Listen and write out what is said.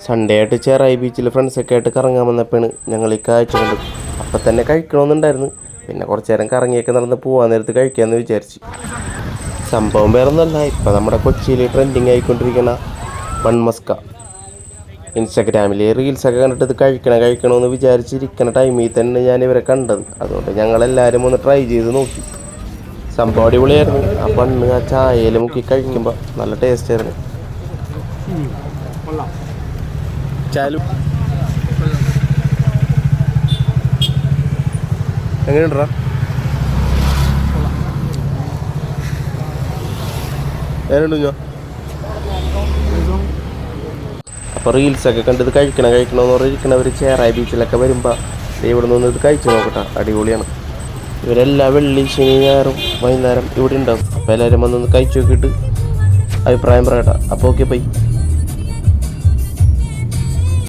Sunday ആയിട്ട് ചെറായി ബീച്ചിൽ ഫ്രണ്ട്സൊക്കെ ആയിട്ട് കറങ്ങാൻ വന്നപ്പോഴാണ് ഞങ്ങൾ ഈ കാഴ്ച കണ്ടത്. അപ്പം തന്നെ കഴിക്കണമെന്നുണ്ടായിരുന്നു. പിന്നെ കുറച്ച് നേരം കറങ്ങിയൊക്കെ നടന്ന് പോകാൻ നേരത്ത് കഴിക്കാമെന്ന് വിചാരിച്ചു. സംഭവം വേറെ ഒന്നല്ല, ഇപ്പം നമ്മുടെ കൊച്ചിയിൽ ട്രെൻഡിങ് ആയിക്കൊണ്ടിരിക്കുന്ന മൺമസ്ക. ഇൻസ്റ്റാഗ്രാമിൽ റീൽസൊക്കെ കണ്ടിട്ട് ഇത് കഴിക്കണമെന്ന് വിചാരിച്ചിരിക്കുന്ന ടൈമിൽ തന്നെ ഞാൻ ഇവരെ കണ്ടത്. അതുകൊണ്ട് ഞങ്ങളെല്ലാവരും ഒന്ന് ട്രൈ ചെയ്ത് നോക്കി. സംഭവം അടിപൊളിയായിരുന്നു. ആ ബണ്ണ് ആ ചായയിൽ മുക്കി കഴിക്കുമ്പോൾ നല്ല ടേസ്റ്റ് ആയിരുന്നു. എങ്ങനെയുണ്ടാ? അപ്പോൾ റീൽസൊക്കെ കണ്ടിത് കഴിക്കണമെന്ന് പറഞ്ഞിരിക്കണവർ ചെറായി ബീച്ചിലൊക്കെ വരുമ്പോൾ ഇവിടെ നിന്ന് ഇത് കഴിച്ചു നോക്കട്ടെ, അടിപൊളിയാണ്. ഇവരെല്ലാ വെള്ളി ശനി ഞായറും വൈകുന്നേരം ഇവിടെ ഉണ്ടാവും. അപ്പോൾ എല്ലാവരും വന്നൊന്ന് കഴിച്ചു നോക്കിയിട്ട് അഭിപ്രായം പറയട്ടെ. അപ്പോൾ ഓക്കെ, ബൈ.